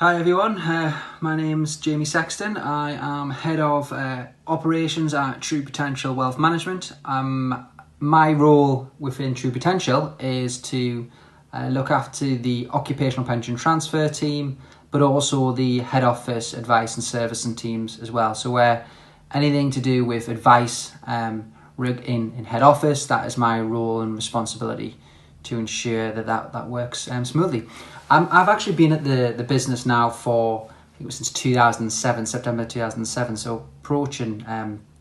Hi everyone, my name's Jamie Sexton. I am Head of Operations at True Potential Wealth Management. My role within True Potential is to look after the occupational pension transfer team, but also the head office advice and servicing teams as well. So where anything to do with advice in head office, that is my role and responsibility to ensure that works smoothly. I've actually been at the business now for, I think it was since 2007, September 2007, so approaching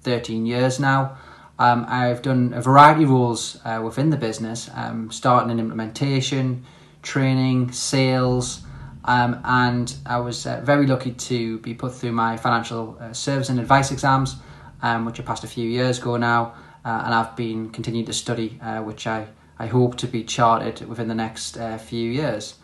13 years now. I've done a variety of roles within the business, starting in implementation, training, sales, and I was very lucky to be put through my financial service and advice exams, which I passed a few years ago now, and I've been continuing to study, which I hope to be chartered within the next few years.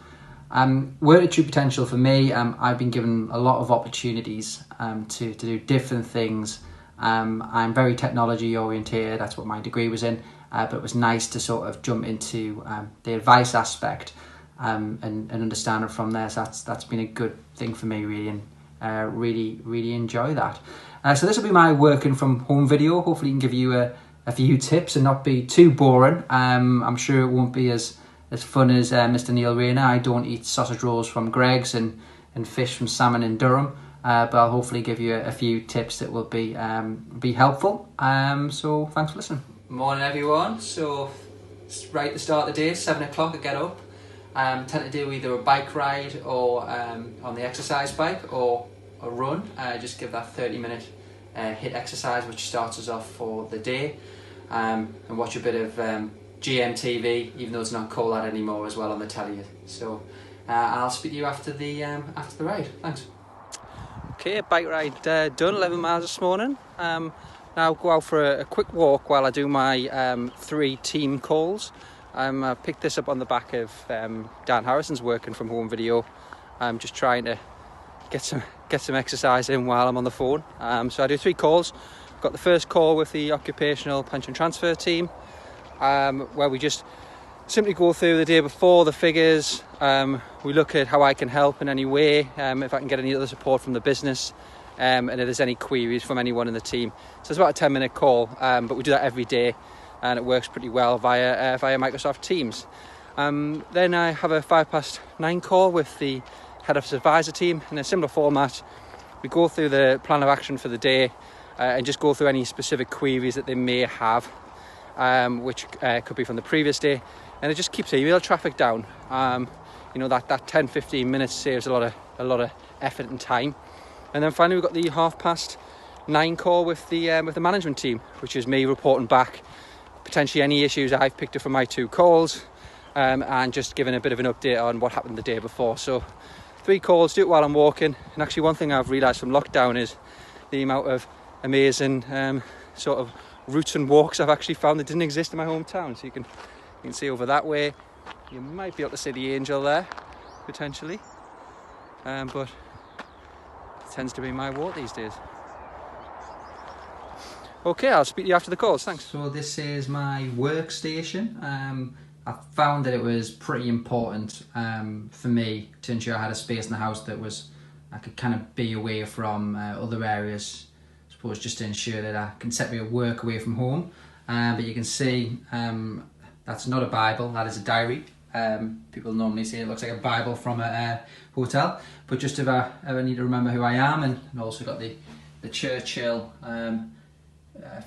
Work at True Potential for me, I've been given a lot of opportunities to do different things. I'm very technology orientated, that's what my degree was in, but it was nice to sort of jump into the advice aspect and understand it from there. So that's been a good thing for me really, and really enjoy that. So this will be my working from home video. Hopefully it can give you a few tips and not be too boring. I'm sure it won't be as fun as Mr. Neil Rayner. I don't eat sausage rolls from Greg's and fish from Salmon in Durham, but I'll hopefully give you a few tips that will be helpful. So thanks for listening. Morning everyone. So it's right at the start of the day, 7 o'clock I get up. Tend to do either a bike ride or on the exercise bike or a run. Just give that 30-minute HIIT exercise, which starts us off for the day, and watch a bit of GMTV, even though it's not called that anymore, as well on the telly. So I'll speak to you after the ride. Thanks. Okay, bike ride done, 11 miles this morning. Now go out for a quick walk while I do my 3 team calls. I picked this up on the back of Dan Harrison's working from home video. I'm just trying to get some exercise in while I'm on the phone. So I do 3 calls. Got the first call with the occupational pension transfer team, where we just simply go through the day before, the figures. We look at how I can help in any way, if I can get any other support from the business, and if there's any queries from anyone in the team. So it's about a 10-minute call, but we do that every day, and it works pretty well via Microsoft Teams. Then I have a 9:05 call with the head office advisor team in a similar format. We go through the plan of action for the day and just go through any specific queries that they may have, which could be from the previous day, and it just keeps email traffic down. You know, that 10-15 minutes saves a lot of effort and time. And then finally we've got the 9:30 call with the management team, which is me reporting back potentially any issues I've picked up from my 2 calls, and just giving a bit of an update on what happened the day before. So 3 calls, do it while I'm walking. And actually one thing I've realised from lockdown is the amount of amazing sort of routes and walks I've actually found that didn't exist in my hometown. So you can see over that way. You might be able to see the Angel there, potentially. But it tends to be my walk these days. Okay, I'll speak to you after the calls, thanks. So this is my workstation. I found that it was pretty important for me to ensure I had a space in the house that I could kind of be away from other areas, I suppose, just to ensure that I can set my work away from home. But you can see that's not a Bible, that is a diary. People normally say it looks like a Bible from a hotel, but just if I ever need to remember who I am, and also got the Churchill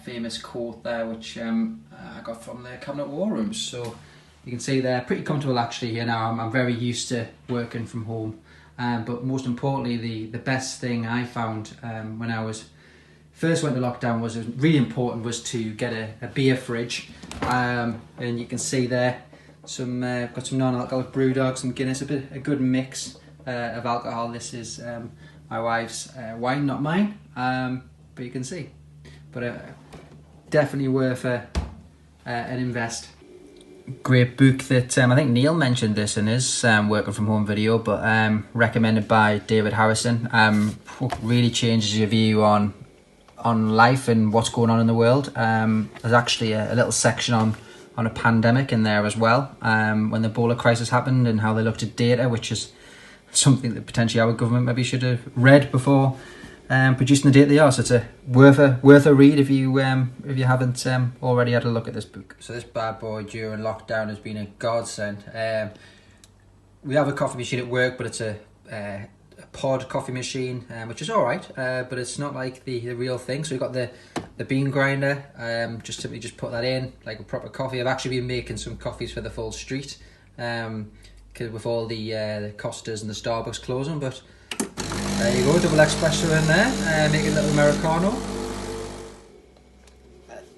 famous quote there, which I got from the Cabinet War Rooms. So you can see they're pretty comfortable actually here now. I'm very used to working from home, but most importantly, the best thing I found when I first went to lockdown was really important was to get a beer fridge, and you can see there got some non-alcoholic Brewdog, some Guinness, a good mix of alcohol. This is my wife's wine, not mine, but you can see. But definitely worth an invest. Great book that I think Neil mentioned this in his working from home video, but recommended by David Harrison. Really changes your view on life and what's going on in the world. There's actually a little section on a pandemic in there as well, when the Ebola crisis happened and how they looked at data, which is something that potentially our government maybe should have read before producing the data they are. So it's worth a read if you haven't already had a look at this book. So this bad boy during lockdown has been a godsend. We have a coffee machine at work, but it's a pod coffee machine, which is all right, but it's not like the real thing. So we've got the bean grinder. Just simply just put that in like a proper coffee. I've actually been making some coffees for the full street, cause with all the Costas and the Starbucks closing. But there you go, double espresso in there, making a little Americano.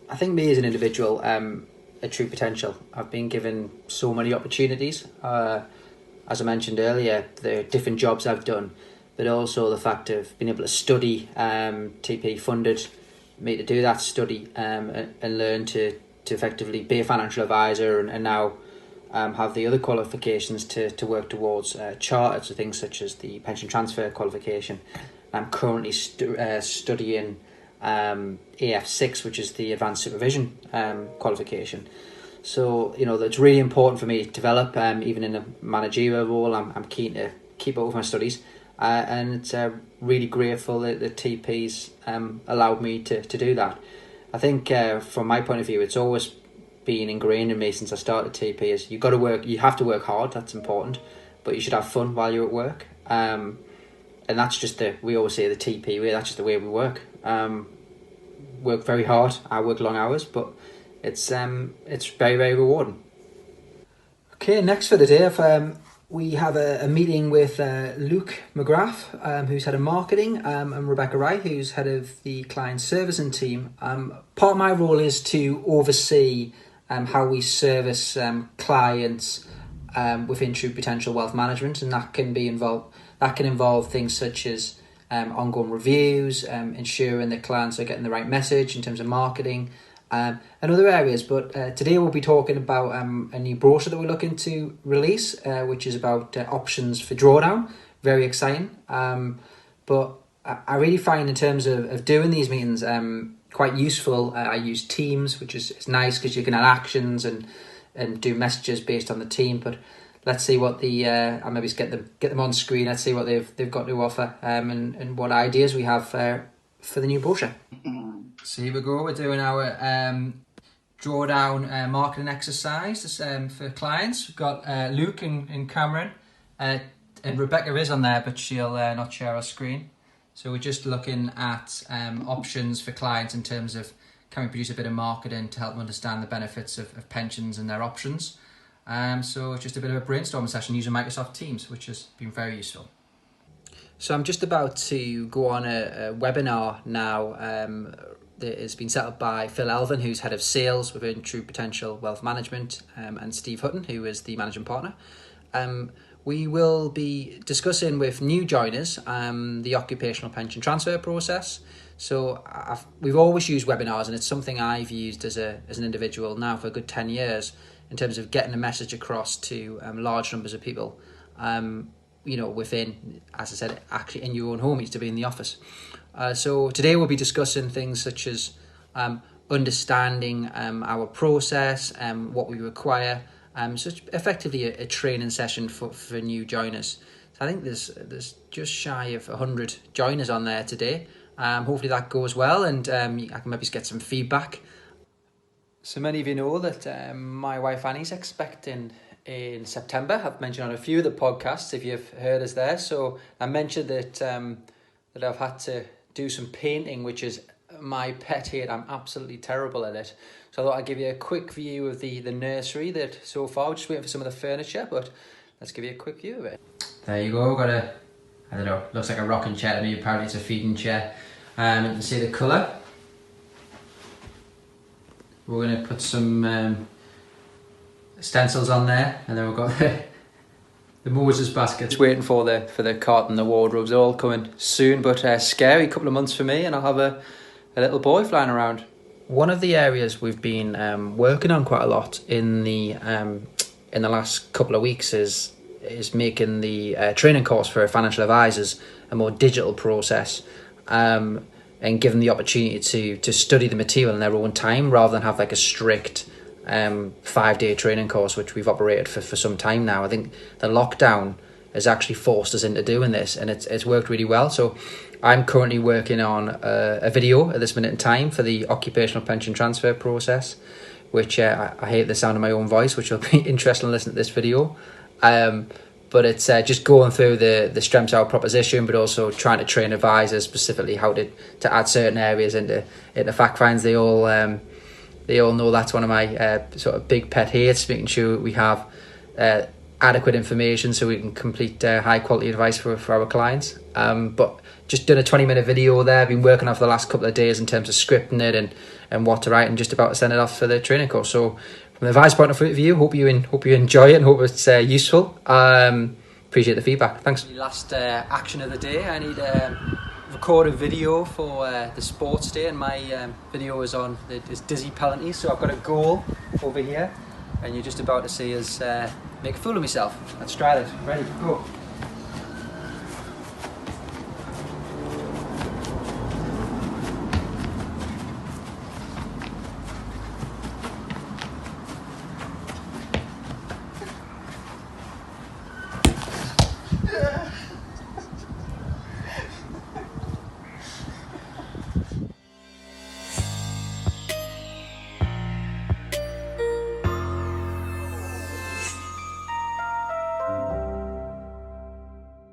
I think me as an individual, at True Potential, I've been given so many opportunities. As I mentioned earlier, the different jobs I've done, but also the fact of being able to study. TP funded me to do that study and learn to effectively be a financial advisor, and now have the other qualifications to work towards chartered, so things such as the pension transfer qualification. I'm currently studying AF6, which is the advanced supervision qualification. So, that's really important for me to develop, even in a managerial role. I'm keen to keep up with my studies, and it's really grateful that the TP's allowed me to do that. I think from my point of view, it's always been ingrained in me since I started TP is you have to work hard, that's important, but you should have fun while you're at work. And that's just we always say the TP way, that's just the way we work. Work very hard, I work long hours, but it's very, very rewarding. Okay, next for the day, we have a meeting with Luke McGrath, who's head of marketing, and Rebecca Wright, who's head of the client servicing team. Part of my role is to oversee how we service clients within True Potential Wealth Management, and that can involve things such as ongoing reviews, ensuring that clients are getting the right message in terms of marketing, and other areas. But today we'll be talking about a new brochure that we're looking to release, which is about options for drawdown. Very exciting. But I really find in terms of doing these meetings quite useful. I use Teams, which is nice because you can add actions and do messages based on the team. But let's see what I'll maybe get them on screen. Let's see what they've got to offer, and what ideas we have for the new brochure. So here we go. We're doing our drawdown marketing exercise for clients. We've got Luke and Cameron, and Rebecca is on there, but she'll not share her screen. So we're just looking at options for clients in terms of can we produce a bit of marketing to help them understand the benefits of pensions and their options. So it's just a bit of a brainstorming session using Microsoft Teams, which has been very useful. So I'm just about to go on a webinar now that has been set up by Phil Elvin, who's head of sales within True Potential Wealth Management, and Steve Hutton, who is the managing partner. We will be discussing with new joiners the occupational pension transfer process. So we've always used webinars, and it's something I've used as an individual now for a good 10 years in terms of getting a message across to large numbers of people, within, as I said, actually in your own home, used to be in the office. So today we'll be discussing things such as understanding our process, what we require. So it's effectively a training session for new joiners. So I think there's just shy of 100 joiners on there today. Hopefully that goes well, and I can maybe get some feedback. So many of you know that my wife Annie's expecting in September. I've mentioned on a few of the podcasts if you've heard us there. So I mentioned that I've had to do some painting, which is my pet hate. I'm absolutely terrible at it. So I thought I'd give you a quick view of the nursery that so far. We're just waiting for some of the furniture, but let's give you a quick view of it. There you go. Got I don't know, looks like a rocking chair to me. Apparently it's a feeding chair. You can see the colour. We're going to put some stencils on there, and then we've got the Moses baskets. Waiting for the cart and the wardrobes. They're all coming soon, but scary couple of months for me, and I'll have a little boy flying around. One of the areas we've been working on quite a lot in the last couple of weeks is making the training course for financial advisors a more digital process, and give them the opportunity to study the material in their own time rather than have like a strict 5-day training course, which we've operated for some time now. I think the lockdown has actually forced us into doing this, and it's worked really well. So I'm currently working on a video at this minute in time for the occupational pension transfer process, which I hate the sound of my own voice, which will be interesting to listen to this video. But it's just going through the strengths of our proposition, but also trying to train advisors specifically how to add certain areas into fact finds. They all know that's one of my sort of big pet hates, making sure we have adequate information so we can complete high quality advice for our clients. But just done a 20-minute video there. I've been working on for the last couple of days in terms of scripting it and what to write, and just about to send it off for the training course. So from the advice point of view, hope you enjoy it and hope it's useful. Appreciate the feedback. Thanks. The last action of the day, I need record a video for the sports day, and my video is on this dizzy penalties. So I've got a goal over here, and you're just about to see us make a fool of myself. Let's try this. Ready? Go.